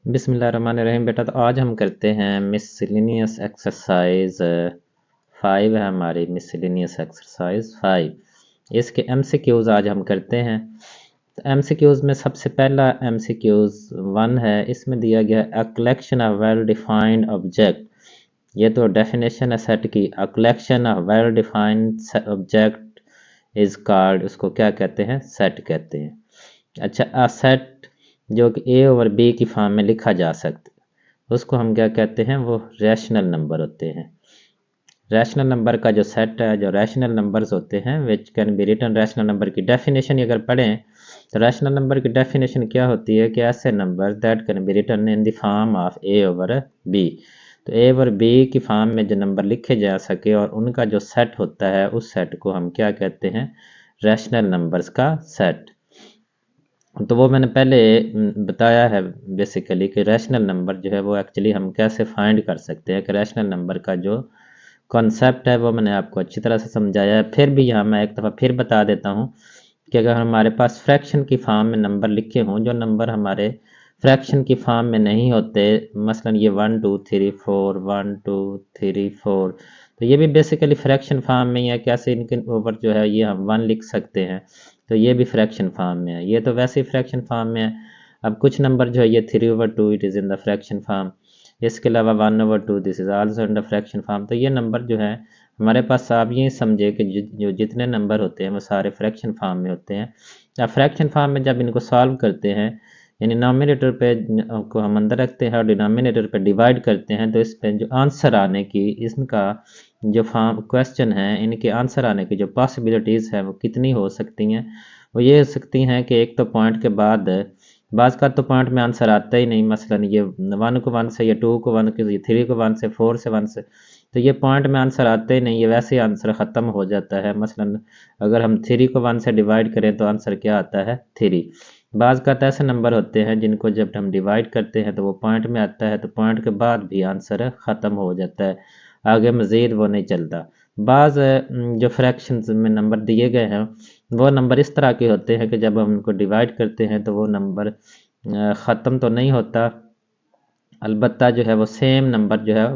बिस्मिल्लाहिर्रहमानिर्रहीम। बेटा तो आज हम करते हैं मिसलिनियस एक्सरसाइज 5 है हमारी मिसलिनियस एक्सरसाइज 5। इसके एमसीक्यूज आज हम करते हैं। तो एमसीक्यूज में सबसे पहला एमसीक्यूज 1 है। इसमें दिया गया है a collection of well defined object. ये तो डेफिनेशन है सेट की। A collection of well defined object is called, उसको क्या कहते हैं? सेट कहते हैं। अच्छा, अ सेट जो कि ए ओवर बी की फॉर्म में लिखा जा सकता, उसको हम क्या कहते हैं? वो रैशनल नंबर होते हैं। रैशनल नंबर का जो सेट है, जो रैशनल नंबर्स होते हैं which can be written, rational number की डेफिनेशन अगर पढ़ें तो रैशनल नंबर की डेफिनेशन क्या होती है कि ऐसे number that can be written in the form of a over b. तो ए ओवर बी की फॉर्म में जो नंबर लिखे जा सके और उनका जो सेट होता है, उस सेट को हम क्या कहते हैं? रैशनल नंबर्स का सेट। तो वो मैंने पहले बताया है बेसिकली कि रैशनल नंबर जो है वो एक्चुअली हम कैसे फाइंड कर सकते हैं, कि रैशनल नंबर का जो कॉन्सेप्ट है वो मैंने आपको अच्छी तरह से समझाया है। फिर भी यहाँ मैं एक दफ़ा फिर बता देता हूँ कि अगर हमारे पास फ्रैक्शन की फॉर्म में नंबर लिखे हों, जो नंबर हमारे फ्रैक्शन की फॉर्म में नहीं होते, मसलन ये 1 2 3 4 1 2 3 4, तो ये भी बेसिकली फ्रैक्शन फॉर्म में ही है। कैसे इनके ऊपर जो है ये हम 1 लिख सकते हैं, तो ये भी फ्रैक्शन फॉर्म में है। ये तो वैसे ही फ्रैक्शन फॉर्म में है। अब कुछ नंबर जो है ये 3/2 it is in the fraction form. इसके अलावा 1/2 this is also in the fraction form. तो ये नंबर जो है हमारे पास, आप ये समझे कि जो जितने नंबर होते हैं वो सारे फ्रैक्शन फॉर्म में होते हैं। अब फ्रैक्शन फॉर्म में जब इनको सॉल्व करते हैं, यानी नॉमिनेटर पे को हम अंदर रखते हैं और डिनोमिनेटर पे डिवाइड करते हैं, तो इस पे जो आंसर आने की, इसका जो फॉर्म क्वेश्चन है, इनके आंसर आने की जो पॉसिबिलिटीज़ है वो कितनी हो सकती हैं? वो ये हो सकती हैं कि एक तो पॉइंट के बाद बाज़ का तो पॉइंट में आंसर आता ही नहीं, मसलन ये 1 को 1 से, या 2 को 1 से, 3 को 1 से, 4 से 1 से, तो ये पॉइंट में आंसर आते ही नहीं, ये वैसे ही आंसर ख़त्म हो जाता है। मसलन अगर हम 3 को 1 से डिवाइड करें तो आंसर क्या आता है? 3। बाज़ का तो ऐसे नंबर होते हैं जिनको जब हम डिवाइड करते हैं तो वो पॉइंट में आता है, तो पॉइंट के बाद भी आंसर ख़त्म हो जाता है, आगे मज़ीद वो नहीं चलता। बाज़ जो फ्रैक्शंस में नंबर दिए गए हैं वो नंबर इस तरह के होते हैं कि जब हम उनको डिवाइड करते हैं तो वो नंबर ख़त्म तो नहीं होता, अलबत्ता जो है वो सेम नंबर जो है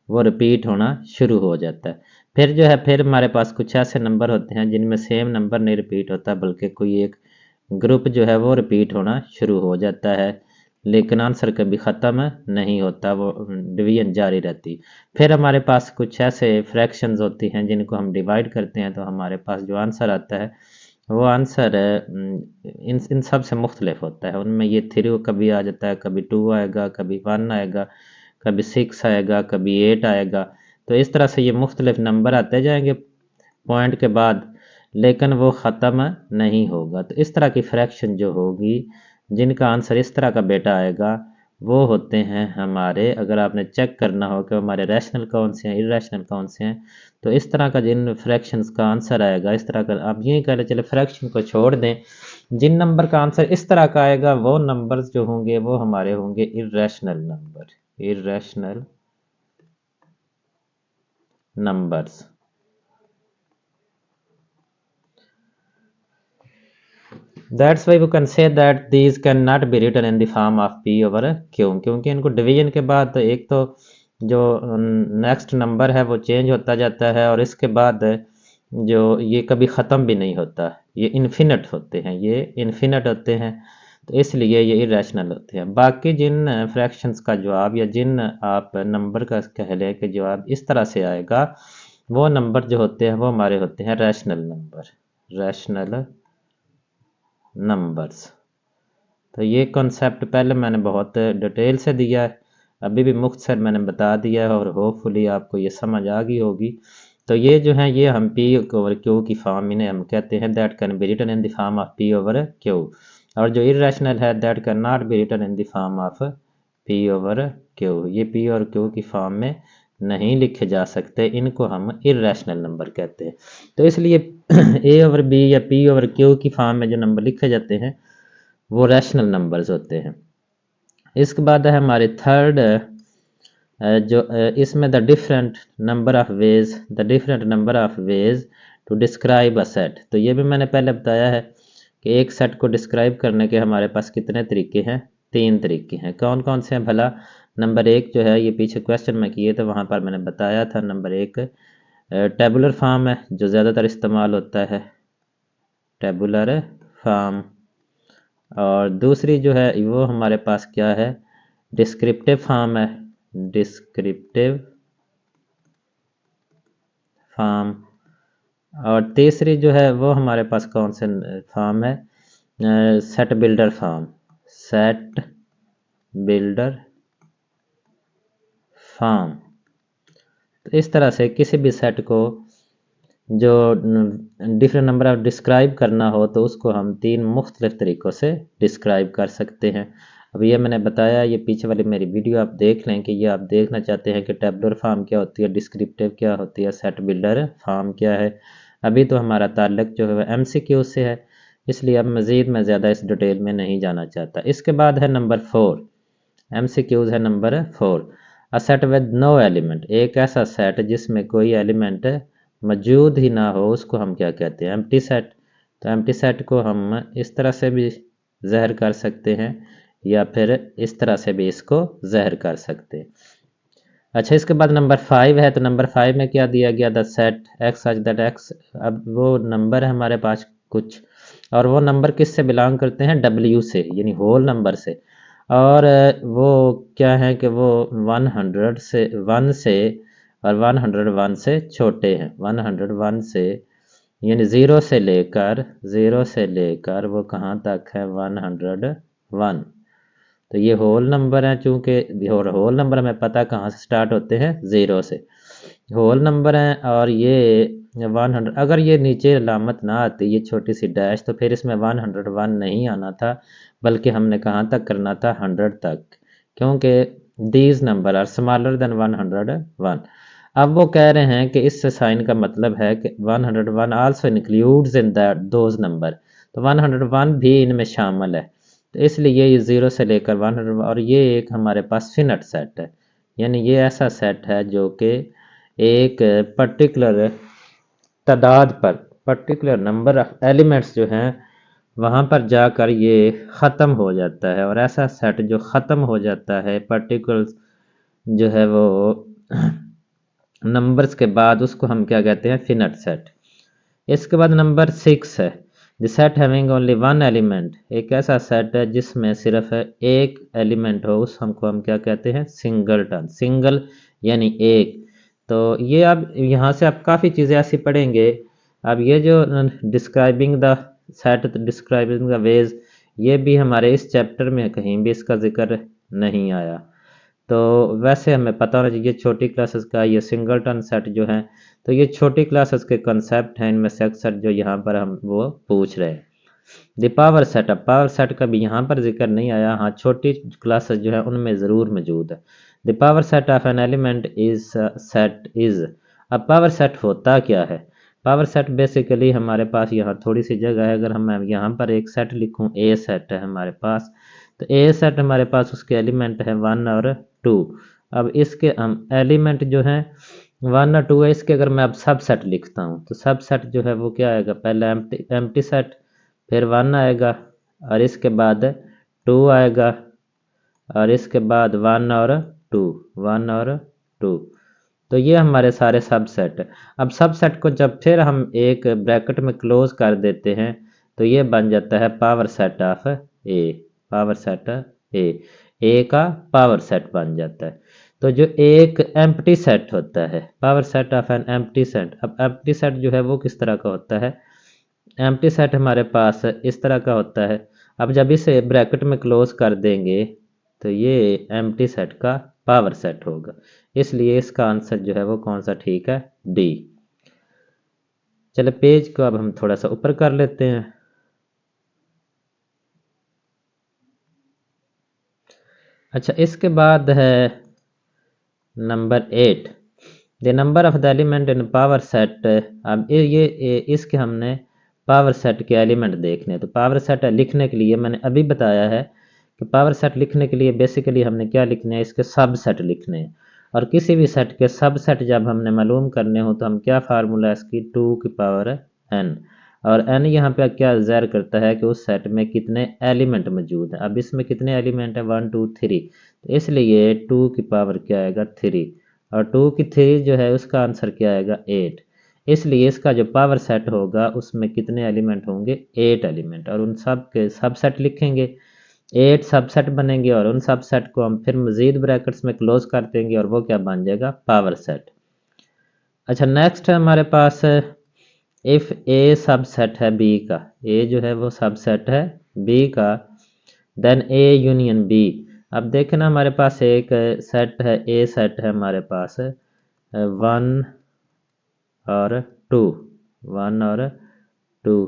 वो रिपीट होना शुरू हो जाता है। फिर जो है, फिर हमारे पास कुछ ऐसे नंबर होते हैं जिनमें सेम नंबर नहीं रिपीट होता, बल्कि कोई एक ग्रुप जो है वो रिपीट होना शुरू हो जाता है, लेकिन आंसर कभी ख़त्म नहीं होता, वो डिवीजन जारी रहती। फिर हमारे पास कुछ ऐसे फ्रैक्शंस होती हैं जिनको हम डिवाइड करते हैं, तो हमारे पास जो आंसर आता है वो आंसर इन इन सब से मुख्तलिफ होता है। उनमें ये 3 कभी आ जाता है, कभी 2 आएगा, कभी 1 आएगा, कभी 6 आएगा, कभी 8 आएगा। तो इस तरह से ये मुख्तलिफ नंबर आते जाएंगे पॉइंट के बाद, लेकिन वो ख़त्म नहीं होगा। तो इस तरह की फ्रैक्शन जो होगी, जिनका आंसर इस तरह का बेटा आएगा, वो होते हैं हमारे, अगर आपने चेक करना हो कि हमारे रैशनल कौन से हैं, इर्रेशनल कौन से हैं, तो इस तरह का जिन फ्रैक्शंस का आंसर आएगा, इस तरह का आप ये कह चले फ्रैक्शन को छोड़ दें, जिन नंबर का आंसर इस तरह का आएगा वो नंबर्स जो होंगे वो हमारे होंगे irrational number. Irrational numbers. That's why we can say that these can not be written in the form of p over q, क्योंकि इनको डिवीजन के बाद एक तो जो नेक्स्ट नंबर है वो चेंज होता जाता है, और इसके बाद जो ये कभी ख़त्म भी नहीं होता, ये इन्फिनिट होते हैं, ये इन्फिनिट होते हैं, तो इसलिए ये इरेशनल होते हैं। बाकी जिन फ्रैक्शंस का जवाब, या जिन आप नंबर का कह लें कि जवाब इस तरह से आएगा, वो नंबर जो होते हैं वो हमारे होते हैं रैशनल नंबर। Rational numbers. तो ये कॉन्सेप्ट पहले मैंने बहुत डिटेल से दिया है, अभी भी मुख्तसर मैंने बता दिया है, और होपफुली आपको ये समझ आ गई होगी। तो ये जो है ये हम पी ओवर क्यू की फॉर्म, इन्हें हम कहते हैं that can be written in the form of p over q, और जो इरेशनल है that can not be written in the form of p over q. ये पी और क्यू की फॉर्म में नहीं लिखे जा सकते, इनको हम इरेशनल नंबर कहते हैं। तो इसलिए ए ओवर बी या पी ओवर क्यू की फॉर्म में जो नंबर लिखे जाते हैं वो रैशनल नंबर्स होते हैं। इसके बाद है हमारे थर्ड, जो इसमें the different number of ways, the different number of ways to describe a set. तो ये भी मैंने पहले बताया है कि एक सेट को डिस्क्राइब करने के हमारे पास कितने तरीके हैं? तीन तरीके हैं। कौन कौन से हैं भला? नंबर एक जो है, ये पीछे क्वेश्चन में किए तो वहाँ पर मैंने बताया था, नंबर एक टेबुलर फॉर्म है जो ज़्यादातर इस्तेमाल होता है, टेबुलर फॉर्म। और दूसरी जो है वो हमारे पास क्या है, डिस्क्रिप्टिव फॉर्म है, डिस्क्रिप्टिव फॉर्म। और तीसरी जो है वो हमारे पास कौन से फॉर्म है, set builder form, set builder form. तो इस तरह से किसी भी सेट को जो डिफरेंट नंबर ऑफ डिस्क्राइब करना हो तो उसको हम तीन मुख्तलिफ तरीक़ों से डिस्क्राइब कर सकते हैं। अब ये मैंने बताया, ये पीछे वाली मेरी वीडियो आप देख लें कि ये आप देखना चाहते हैं कि टेबुलर फॉर्म क्या होती है, डिस्क्रिप्टिव क्या होती है, सेट बिल्डर फॉर्म क्या है। अभी तो हमारा ताल्लुक जो है MCQ से है, इसलिए अब मज़ीद मैं ज़्यादा इस डिटेल में नहीं जाना चाहता। इसके बाद है नंबर 4, MCQs है number 4, a set with no element, एक ऐसा सेट जिसमें कोई एलिमेंट मौजूद ही ना हो उसको हम क्या कहते हैं, एम्प्टी सेट। तो एम्प्टी सेट को हम इस तरह से भी ज़हर कर सकते हैं या फिर इस तरह से भी इसको ज़हर कर सकते हैं। अच्छा, इसके बाद नंबर 5 है, तो नंबर 5 में क्या दिया गया, the set x such that x. अब वो नंबर है हमारे पास कुछ, और वो नंबर किस से बिलोंग करते हैं, W से, यानी होल नंबर से। और वो क्या है कि वो 100 से 1 से और 101 से छोटे हैं, 101 से, यानी ज़ीरो से लेकर वो कहाँ तक है, 101। तो ये होल नंबर है, चूँकि होल नंबर हमें पता कहाँ से स्टार्ट होते हैं, ज़ीरो से। होल नंबर हैं और ये 100, अगर ये नीचे अलामत ना आती, ये छोटी सी डैश, तो फिर इसमें 101 नहीं आना था, बल्कि हमने कहाँ तक करना था, 100 तक, क्योंकि these number are smaller than 101। अब वो कह रहे हैं कि इस साइन का मतलब है कि 101 also includes in that those number, तो 101 भी इनमें शामिल है। तो इसलिए ये 0 से लेकर 100, और ये एक हमारे पास फिनिट सेट है, यानी ये ऐसा सेट है जो कि एक पर्टिकुलर तादाद पर, पर्टिकुलर नंबर ऑफ एलिमेंट्स जो हैं वहाँ पर जाकर ये ख़त्म हो जाता है। और ऐसा सेट जो ख़त्म हो जाता है पर्टिकुलर जो है वो नंबर्स के बाद, उसको हम क्या कहते हैं, फिनिट सेट। इसके बाद नंबर 6 है, the set having only one element, एक ऐसा सेट है जिसमें सिर्फ एक एलिमेंट हो, उस हमको हम क्या कहते हैं, सिंगलटन, सिंगल यानी एक। तो ये अब यहाँ से आप काफ़ी चीज़ें ऐसी पढ़ेंगे। अब ये जो describing the set, describing the ways, ये भी हमारे इस चैप्टर में कहीं भी इसका जिक्र नहीं आया। तो वैसे हमें पता होना चाहिए छोटी क्लासेस का ये सिंगलटन सेट जो है, तो ये छोटी क्लासेस के कंसेप्ट हैं, इनमें से अक्सर जो यहाँ पर हम वो पूछ रहे हैं। द पावर सेट, अब पावर सेट का भी यहाँ पर जिक्र नहीं आया, हाँ छोटी क्लासेस जो है उनमें ज़रूर मौजूद है। The power set of an element is set is, अब पावर सेट होता क्या है, पावर सेट बेसिकली हमारे पास यहाँ थोड़ी सी जगह है, अगर हम यहाँ पर एक सेट लिखूँ, ए सेट है हमारे पास, तो ए सेट हमारे पास उसके एलिमेंट है 1 और 2। अब इसके हम एलिमेंट जो हैं 1 और 2 है, इसके अगर मैं अब सब सेट लिखता हूँ तो सब सेट जो है वो क्या आएगा, पहले एम्प्टी सेट, फिर 1 आएगा, और इसके बाद 2 आएगा, और इसके बाद 1 और 2, 1 और 2। तो ये हमारे सारे सब सेट है। अब सब सेट को जब फिर हम एक ब्रैकेट में क्लोज कर देते हैं तो ये बन जाता है power set of A, power set ए का पावर सेट बन जाता है। तो जो एक एम्प्टी सेट होता है, power set of an empty set, अब एम्प्टी सेट जो है वो किस तरह का होता है, एम्प्टी सेट हमारे पास इस तरह का होता है। अब जब इसे ब्रैकेट में क्लोज कर देंगे तो ये एम्प्टी सेट का पावर सेट होगा, इसलिए इसका आंसर जो है वो कौन सा ठीक है, डी। चलो पेज को अब हम थोड़ा सा ऊपर कर लेते हैं। अच्छा, इसके बाद है number 8, the number of the element in power set. अब इसके हमने पावर सेट के एलिमेंट देखने हैं, तो पावर सेट लिखने के लिए मैंने अभी बताया है कि पावर सेट लिखने के लिए बेसिकली हमने क्या लिखने हैं, इसके सब सेट लिखने हैं। और किसी भी सेट के सब सेट जब हमने मालूम करने हो तो हम क्या फार्मूला है इसकी, 2 की पावर n। और n यहाँ पे क्या ज़ाहिर करता है कि उस सेट में कितने एलिमेंट मौजूद हैं। अब इसमें कितने एलिमेंट हैं, 1 2 3, तो इसलिए 2 की पावर क्या आएगा 3, और 2 की 3 जो है उसका आंसर क्या आएगा 8। इसलिए इसका जो पावर सेट होगा उसमें कितने एलिमेंट होंगे, 8 एलिमेंट, और उन सब के सबसेट लिखेंगे, 8 सबसेट बनेंगे, और उन सबसेट को हम फिर मज़ीद ब्रैकेट्स में क्लोज कर देंगे और वो क्या बन जाएगा, पावर सेट। अच्छा, नेक्स्ट है हमारे पास इफ़ ए सबसेट है बी का, ए जो है वो सबसेट है बी का, देन ए यूनियन बी। अब देखें ना, हमारे पास एक सेट है, ए सेट है हमारे पास 1 और 2, 1 और 2,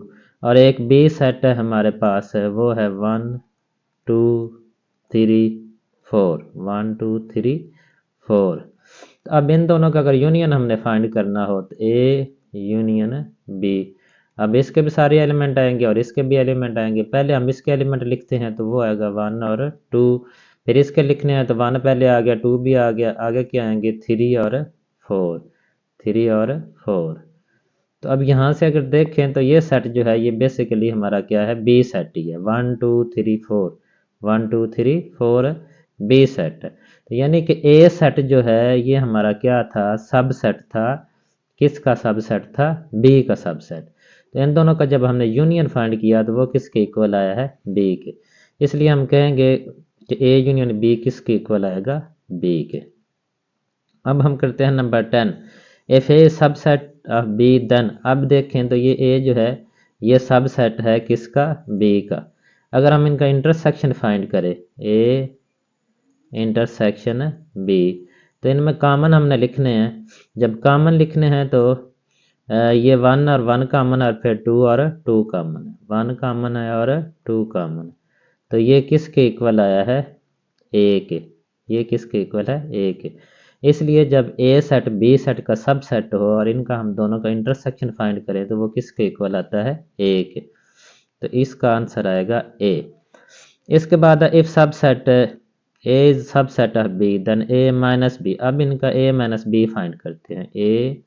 और एक बी सेट है हमारे पास वो है 1 2 3 4, 1 2 3 4। अब इन दोनों का अगर यूनियन हमने फाइंड करना हो तो ए यूनियन बी, अब इसके भी सारे एलिमेंट आएंगे और इसके भी एलिमेंट आएंगे। पहले हम इसके एलिमेंट लिखते हैं तो वो आएगा 1 और 2, फिर इसके लिखने हैं तो 1 पहले आ गया, 2 भी आ गया, आगे क्या आएंगे 3 और 4, 3 और 4। तो अब यहाँ से अगर देखें तो ये सेट जो है ये बेसिकली हमारा क्या है, बी सेट ही है, 1 2 3 4, 1 2 3 4 बी सेट। तो यानी कि ए सेट जो है ये हमारा क्या था, सब सेट था, किसका सबसेट था, बी का सबसेट। तो इन दोनों का जब हमने यूनियन फाइंड किया तो वो किसके इक्वल आया है, बी के। इसलिए हम कहेंगे कि ए यूनियन बी किसके इक्वल आएगा, बी के। अब हम करते हैं number 10, if a subset of b then. अब देखें तो ये ए जो है ये सबसेट है किसका, बी का। अगर हम इनका इंटरसेक्शन फाइंड करें, ए इंटरसेक्शन बी, तो इनमें कॉमन हमने लिखने हैं। जब कॉमन लिखने हैं तो ये 1 और 1 कॉमन और फिर 2 और 2 कॉमन है, 1 कॉमन है और 2 कॉमन। तो ये किसके इक्वल आया है, ए के। ये किसके इक्वल है, ए के। इसलिए जब ए सेट बी सेट का सब सेट हो और इनका हम दोनों का इंटरसेक्शन फाइंड करें तो वो किसके इक्वल आता है, ए के। तो इसका आंसर आएगा ए। इसके बाद if subset a is subset of b then a minus b. अब इनका ए माइनस बी फाइंड करते हैं, ए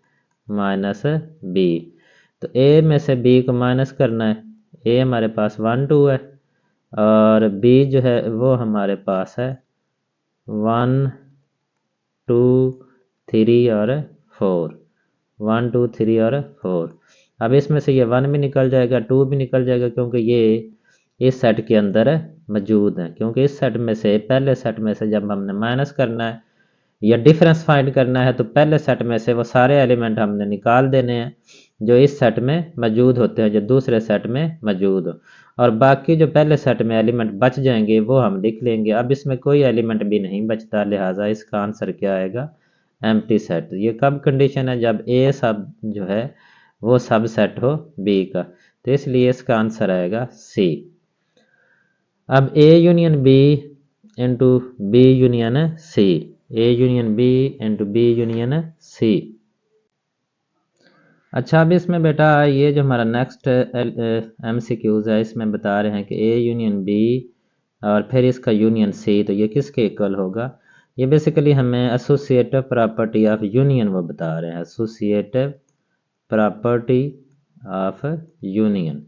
माइनस बी। तो ए में से बी को माइनस करना है, ए हमारे पास 1 2 है और बी जो है वो हमारे पास है 1 2 3 और 4, 1 2 3 और 4। अब इसमें से ये 1 भी निकल जाएगा, 2 भी निकल जाएगा, क्योंकि ये इस सेट के अंदर मौजूद है। क्योंकि इस सेट में से, पहले सेट में से जब हमने माइनस करना है या डिफरेंस फाइंड करना है तो पहले सेट में से वो सारे एलिमेंट हमने निकाल देने हैं जो इस सेट में मौजूद होते हैं, जो दूसरे सेट में मौजूद हो, और बाकी जो पहले सेट में एलिमेंट बच जाएंगे वो हम लिख लेंगे। अब इसमें कोई एलिमेंट भी नहीं बचता, लिहाजा इसका आंसर क्या आएगा, एम्प्टी सेट। ये कब कंडीशन है, जब ए सब जो है वो सब सेट हो बी का। तो इसलिए इसका आंसर आएगा सी। अब A union B into B union C, A union B into B union C. अच्छा, अब इसमें बेटा ये जो हमारा नेक्स्ट MCQs है इसमें बता रहे हैं कि ए यूनियन बी और फिर इसका यूनियन सी, तो ये किसके इक्वल होगा। ये बेसिकली हमें एसोसिएटिव प्रॉपर्टी ऑफ यूनियन वो बता रहे हैं, एसोसिएटिव प्रॉपर्टी ऑफ यूनियन।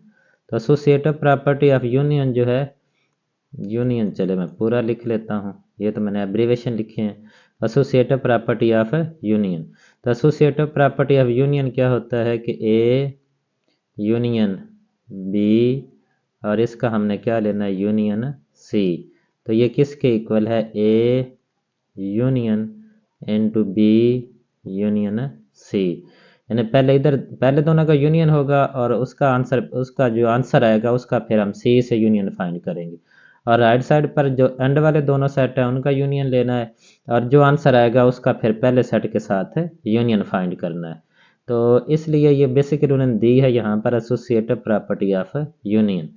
तो एसोसिएटिव प्रॉपर्टी ऑफ यूनियन जो है, यूनियन चले मैं पूरा लिख लेता हूँ, ये तो मैंने एब्रीवेशन लिखे हैं, एसोसिएटिव प्रॉपर्टी ऑफ यूनियन। तो एसोसिएटिव प्रॉपर्टी ऑफ यूनियन क्या होता है कि ए यूनियन बी और इसका हमने क्या लेना है, यूनियन सी। तो ये किसके इक्वल है, ए union into b union c. यानी पहले इधर पहले दोनों का यूनियन होगा और उसका आंसर, उसका जो आंसर आएगा उसका फिर हम सी से यूनियन फाइंड करेंगे, और राइट साइड पर जो एंड वाले दोनों सेट हैं उनका यूनियन लेना है, और जो आंसर आएगा उसका फिर पहले सेट के साथ यूनियन फाइंड करना है। तो इसलिए ये बेसिकली उन्होंने दी है यहाँ पर एसोसिएटिव प्रॉपर्टी ऑफ यूनियन।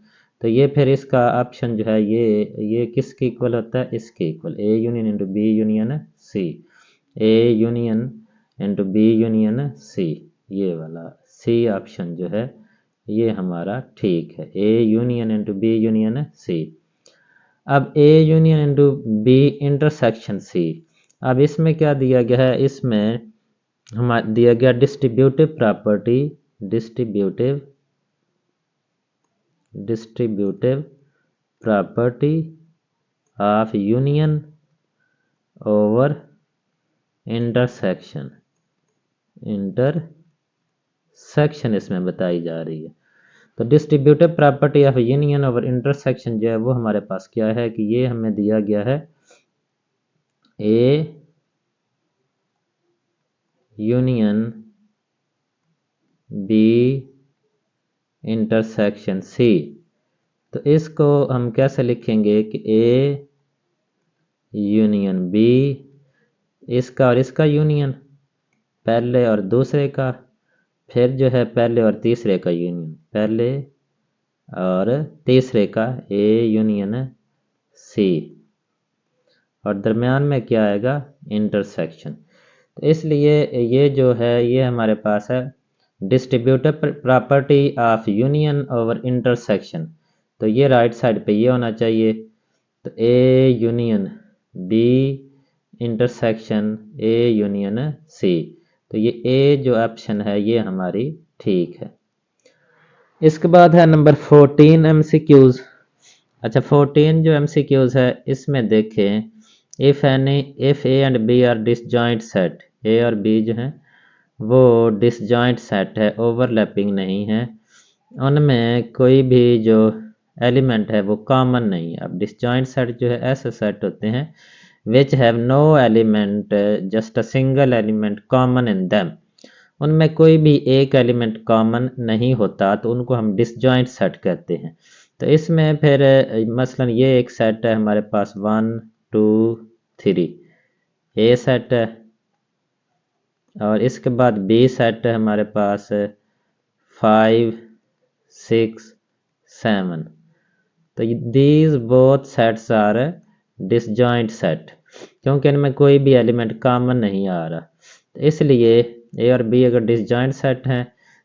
तो ये फिर इसका ऑप्शन जो है ये किसके इक्वल होता है, इसके equal, a union into B union C, A union into B union c. ये वाला सी ऑप्शन जो है ये हमारा ठीक है, ए union into B union C. अब A union into B intersection C. अब इसमें क्या दिया गया है, इसमें हमारा दिया गया distributive property, distributive distributive property of union over intersection इसमें बताई जा रही है। तो distributive property of union over intersection जो है वो हमारे पास क्या है कि ये हमें दिया गया है ए यूनियन बी इंटरसेक्शन सी। तो इसको हम कैसे लिखेंगे कि ए यूनियन बी, इसका और इसका यूनियन, पहले और दूसरे का, फिर जो है पहले और तीसरे का यूनियन, पहले और तीसरे का ए यूनियन सी, और दरमियान में क्या आएगा इंटरसेक्शन। तो इसलिए ये जो है ये हमारे पास है distributive property of union over intersection. तो ये राइट साइड पे ये होना चाहिए। तो a union b intersection a union c. तो ये ए जो ऑप्शन है ये हमारी ठीक है। इसके बाद है नंबर 14 MCQs। अच्छा 14 जो MCQs है इसमें देखें, if A and B are disjoint set, A और बी जो है वो डिसजॉइंट सेट है, ओवरलैपिंग नहीं है, उनमें कोई भी जो एलिमेंट है वो कॉमन नहीं है। अब डिसजॉइंट सेट जो है ऐसे सेट होते हैं which have no element just a single element common in them, उनमें कोई भी एक एलिमेंट कॉमन नहीं होता तो उनको हम डिसजॉइंट सेट कहते हैं। तो इसमें फिर मसलन ये एक सेट है हमारे पास 1 2 3, ए सेट है, और इसके बाद बी सेट है हमारे पास 5 6 7। तो these both sets are disjoint set, क्योंकि इनमें कोई भी एलिमेंट कॉमन नहीं आ रहा। तो इसलिए ए और बी अगर डिसजॉइंट सेट हैं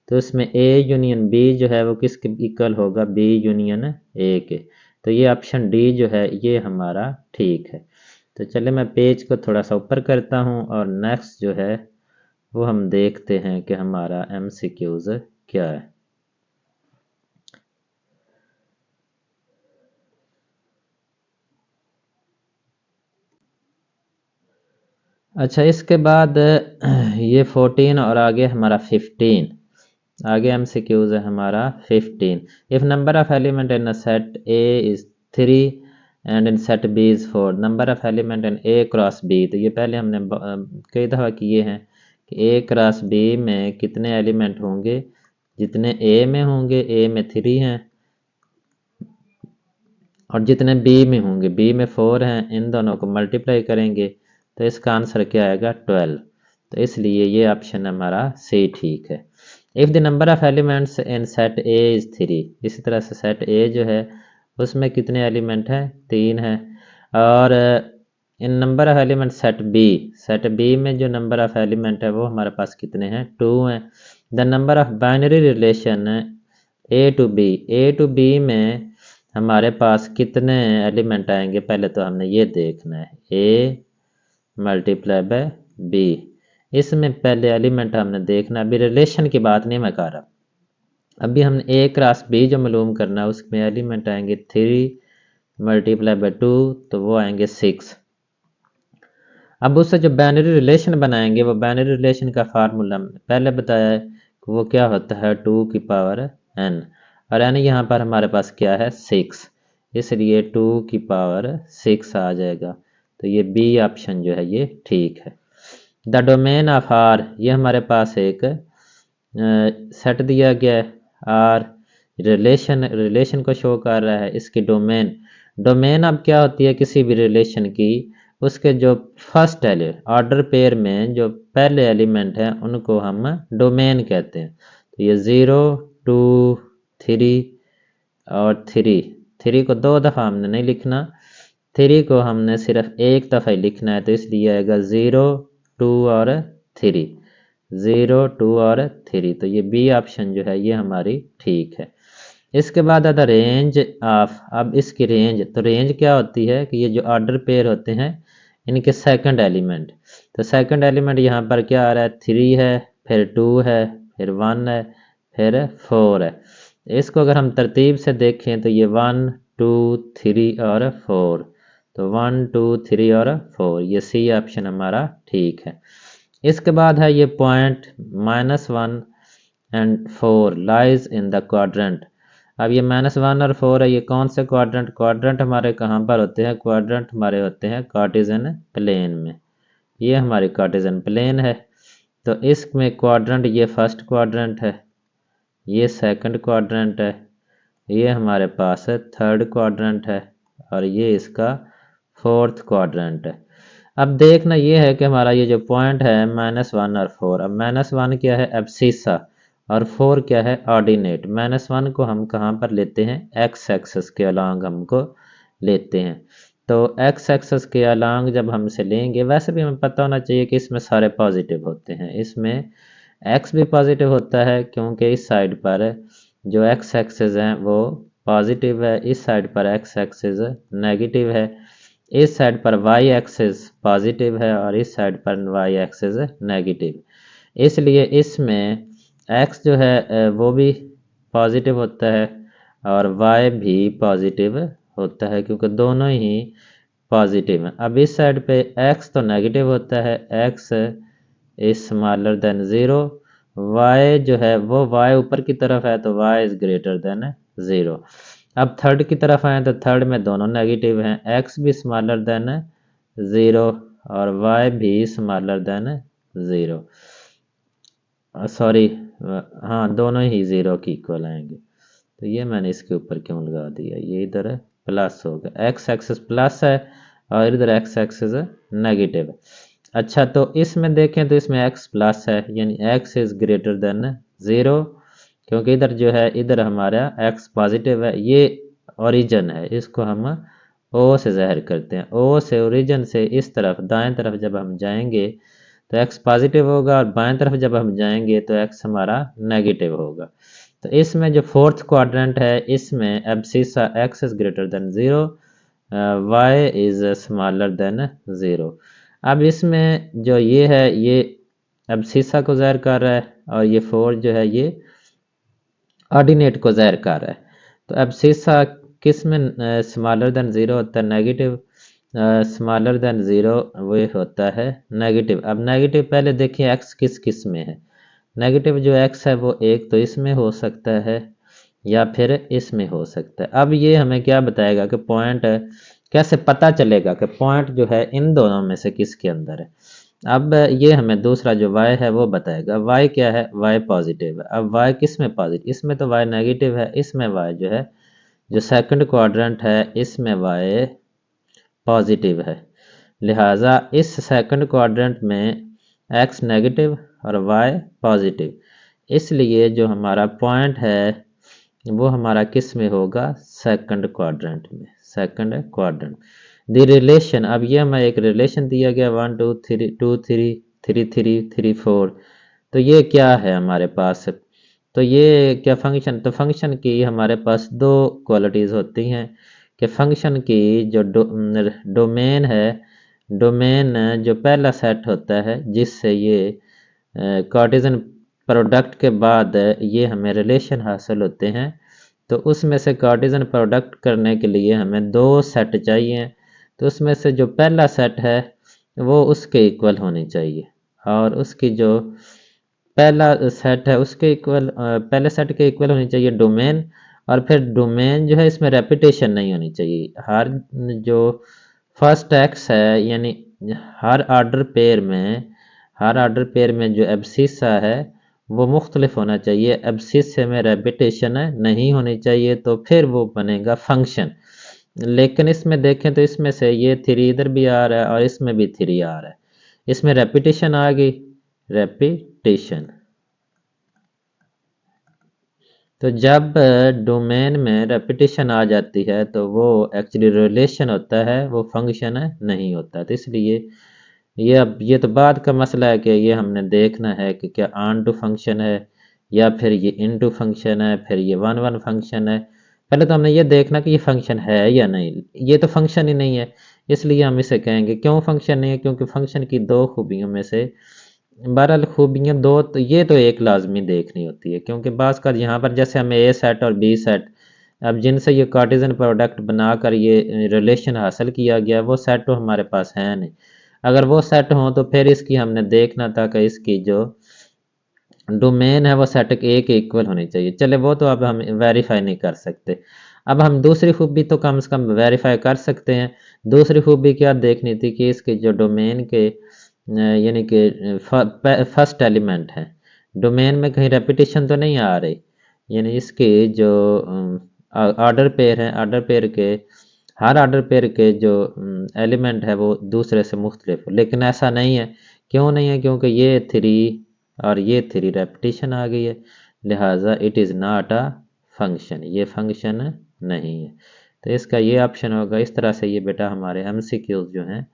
तो इसमें ए यूनियन बी जो है वो किसके इक्वल होगा, बी यूनियन ए के। तो ये ऑप्शन डी जो है ये हमारा ठीक है। तो चले मैं पेज को थोड़ा सा ऊपर करता हूँ और नेक्स्ट जो है वो हम देखते हैं कि हमारा MCQs क्या है। अच्छा इसके बाद ये 14 और आगे हमारा 15, आगे MCQs है हमारा 15। If number of element in set a is 3 and in set b is 4, number of element in a cross b. तो ये पहले हमने कई दफ़ा किए हैं कि ए क्रॉस बी में कितने एलिमेंट होंगे, जितने ए में होंगे, ए में 3 हैं, और जितने बी में होंगे, बी में 4 हैं, इन दोनों को मल्टीप्लाई करेंगे तो इसका आंसर क्या आएगा 12। तो इसलिए ये ऑप्शन हमारा सी ठीक है। If the number of elements in set A is 3, इसी तरह से सेट ए जो है उसमें कितने एलिमेंट हैं, 3 हैं, और इन number of element set B में जो नंबर ऑफ एलिमेंट है वो हमारे पास कितने हैं, 2 हैं। The number of binary relation a to b में हमारे पास कितने एलिमेंट आएंगे, पहले तो हमने ये देखना है, ए मल्टीप्लाई बाय बी। इसमें पहले एलिमेंट हमने देखना, अभी रिलेशन की बात नहीं मैं कर रहा, अभी हमने ए क्रॉस बी जो मालूम करना है उसमें एलिमेंट आएंगे 3 मल्टीप्लाई बाय 2, तो वो आएंगे 6। अब उससे जो बाइनरी रिलेशन बनाएंगे वो बाइनरी रिलेशन का फार्मूला पहले बताया है कि वो क्या होता है 2 की पावर n, और n यहाँ पर हमारे पास क्या है 6, इसलिए 2 की पावर 6 आ जाएगा। तो ये बी ऑप्शन जो है ये ठीक है। द डोमेन ऑफ आर, ये हमारे पास एक सेट दिया गया है, आर रिलेशन को शो कर रहा है, इसकी डोमेन अब क्या होती है किसी भी रिलेशन की, उसके जो फर्स्ट ऑर्डर पेयर में जो पहले एलिमेंट हैं उनको हम डोमेन कहते हैं। तो ये 0 2 3 और 3 को 2 दफ़ा हमने नहीं लिखना, 3 को हमने सिर्फ एक दफ़ा ही लिखना है, तो इसलिए आएगा 0 2 और 3, 0 2 और 3। तो ये बी ऑप्शन जो है ये हमारी ठीक है। इसके बाद आता रेंज ऑफ, अब इसकी रेंज, तो रेंज क्या होती है कि ये जो ऑर्डर पेयर होते हैं इनके सेकंड एलिमेंट, तो सेकंड एलिमेंट यहाँ पर क्या आ रहा है 3 है, फिर 2 है, फिर 1 है, फिर 4 है। इसको अगर हम तरतीब से देखें तो ये 1 2 3 और 4, तो 1 2 3 और 4, ये सी ऑप्शन हमारा ठीक है। इसके बाद है ये point -1 and 4 lies in the quadrant. अब ये -1 और 4 है, ये कौन से क्वाड्रेंट, क्वाड्रेंट हमारे कहाँ पर होते हैं, क्वाड्रेंट हमारे होते हैं कार्टेशियन प्लेन में। ये हमारी कार्टेशियन प्लेन है, तो इसमें क्वाड्रेंट, ये फर्स्ट क्वाड्रेंट है, ये सेकंड क्वाड्रेंट है, ये हमारे पास है थर्ड क्वाड्रेंट है, और ये इसका फोर्थ क्वाड्रेंट है। अब देखना ये है कि हमारा ये जो पॉइंट है -1 और 4, अब -1 क्या है एब्सिसा और 4 क्या है ऑर्डिनेट। -1 को हम कहाँ पर लेते हैं, एक्स एक्सिस के अलॉन्ग हमको लेते हैं। तो एक्स एक्सिस के अलॉन्ग जब हमसे लेंगे, वैसे भी हमें पता होना चाहिए कि इसमें सारे पॉजिटिव होते हैं, इसमें एक्स भी पॉजिटिव होता है क्योंकि इस साइड पर जो एक्स एक्सिस हैं वो पॉजिटिव है, इस साइड पर एक्स एक्सिस नेगेटिव है, इस साइड पर वाई एक्सिस पॉजिटिव है और इस साइड पर वाई एक्सिस नेगेटिव। इसलिए इसमें एक्स जो है वो भी पॉजिटिव होता है और वाई भी पॉजिटिव होता है, क्योंकि दोनों ही पॉजिटिव हैं। अब इस साइड पे एक्स तो नेगेटिव होता है, x is smaller than 0, y जो है वो वाई ऊपर की तरफ है तो वाई इज ग्रेटर देन 0। अब थर्ड की तरफ आए तो थर्ड में दोनों नेगेटिव हैं, एक्स भी स्मॉलर देन 0 और वाई भी स्मॉलर देन 0, सॉरी, हाँ दोनों ही 0 की इक्वल आएंगे। तो ये मैंने इसके ऊपर क्यों लगा दिया, ये इधर प्लस हो गया, एक्स एक्सिस प्लस है और इधर एक्स एक्सिस नेगेटिव है। अच्छा, तो इसमें देखें तो इसमें x प्लस है, यानी x इज ग्रेटर देन 0, क्योंकि इधर जो है इधर हमारा x पॉजिटिव है, ये ओरिजिन है, इसको हम o से ज़ाहिर करते हैं। o से ओरिजिन से इस तरफ दाएं तरफ जब हम जाएंगे तो x पॉजिटिव होगा और बाएं तरफ जब हम जाएंगे तो x हमारा नेगेटिव होगा। तो इसमें जो फोर्थ क्वाड्रेंट है इसमें abscissa x is greater than 0, y is smaller than 0। अब इसमें जो ये है ये एब्सिसा को ज़ाहिर कर रहा है और ये 4 जो है ये ऑर्डिनेट को ज़ाहिर कर रहा है। तो एब्सिसा किस में स्मॉलर देन 0 होता है, नेगेटिव, स्मॉलर देन 0 वो होता है नेगेटिव। अब नेगेटिव पहले देखिए x किस किस में है, नेगेटिव जो x है वो एक तो इसमें हो सकता है या फिर इसमें हो सकता है। अब ये हमें क्या बताएगा कि पॉइंट कैसे पता चलेगा कि पॉइंट जो है इन दोनों में से किसके अंदर है। अब ये हमें दूसरा जो y है वो बताएगा, y क्या है, y पॉजिटिव है। अब y किस में पॉजिटिव, इसमें तो y नेगेटिव है, इसमें y जो है जो सेकंड क्वाड्रेंट है इसमें y पॉजिटिव है, लिहाजा इस सेकंड क्वाड्रेंट में x नेगेटिव और y पॉजिटिव, इसलिए जो हमारा पॉइंट है वो हमारा किस में होगा, सेकंड क्वाड्रेंट में, सेकंड क्वाड्रेंट। द रिलेशन, अब ये हमें एक रिलेशन दिया गया 1 2 3 2 3 3 3 3 4, तो ये क्या है हमारे पास, तो ये क्या फंक्शन, तो फंक्शन की हमारे पास दो क्वालिटीज़ होती हैं कि फंक्शन की जो डोमेन है, डोमेन जो पहला सेट होता है जिससे ये कार्टेशियन प्रोडक्ट के बाद ये हमें रिलेशन हासिल होते हैं, तो उसमें से कार्टेशियन प्रोडक्ट करने के लिए हमें दो सेट चाहिए, तो उसमें से जो पहला सेट है वो उसके इक्वल होनी चाहिए और उसकी जो पहला सेट है उसके इक्वल, पहले सेट के इक्वल होनी चाहिए डोमेन, और फिर डोमेन जो है इसमें रेपिटेशन नहीं होनी चाहिए। हर जो फर्स्ट एक्स है यानी हर ऑर्डर पेयर में, हर ऑर्डर पेयर में जो एब्सिसा है वो मुख्तलिफ होना चाहिए, एब्सिसे में रेपिटेशन नहीं होनी चाहिए, तो फिर वो बनेगा फंक्शन। लेकिन इसमें देखें तो इसमें से ये 3 इधर भी आ रहा है और इसमें भी 3 आ रहा है, इसमें रेपिटेशन आ गई, रेपिटेशन। तो जब डोमेन में रेपिटेशन आ जाती है तो वो एक्चुअली रिलेशन होता है, वो फंक्शन नहीं होता। तो इसलिए ये अब ये तो बाद का मसला है कि ये हमने देखना है कि क्या ऑन टू फंक्शन है या फिर ये इन टू फंक्शन है, फिर ये वन वन फंक्शन है। पहले तो हमने ये देखना कि ये फंक्शन है या नहीं, ये तो फंक्शन ही नहीं है, इसलिए हम इसे कहेंगे। क्यों फंक्शन नहीं है, क्योंकि फंक्शन की दो खूबियों में से बहरहाल खूबियाँ दो तो ये तो एक लाजमी देखनी होती है, क्योंकि बास का यहाँ पर जैसे हमें ए सेट और बी सेट, अब जिनसे ये कार्टेशियन प्रोडक्ट बनाकर ये रिलेशन हासिल किया गया वो सेट तो हमारे पास है नहीं। अगर वो सेट हों तो फिर इसकी हमने देखना था कि इसकी जो डोमेन है वो सेट ए के इक्वल होनी चाहिए। चले वो तो अब हम वेरीफाई नहीं कर सकते। अब हम दूसरी खूबी तो कम से कम वेरीफाई कर सकते हैं। दूसरी खूबी क्या देखनी थी कि इसके जो डोमेन के यानी कि फर्स्ट एलिमेंट है, डोमेन में कहीं रेपिटेशन तो नहीं आ रही, यानी इसके जो ऑर्डर पेयर हैं, ऑर्डर पेयर के हर ऑर्डर पेयर के जो एलिमेंट है वो दूसरे से मुख्तलिफ हो, लेकिन ऐसा नहीं है। क्यों नहीं है? क्योंकि ये थ्री और ये थ्री रेपिटेशन आ गई है, लिहाजा it is not a function, ये फंक्शन नहीं है। तो इसका ये ऑप्शन होगा। इस तरह से ये बेटा हमारे एमसीक्यूज जो हैं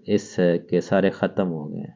इसके सारे ख़त्म हो गए।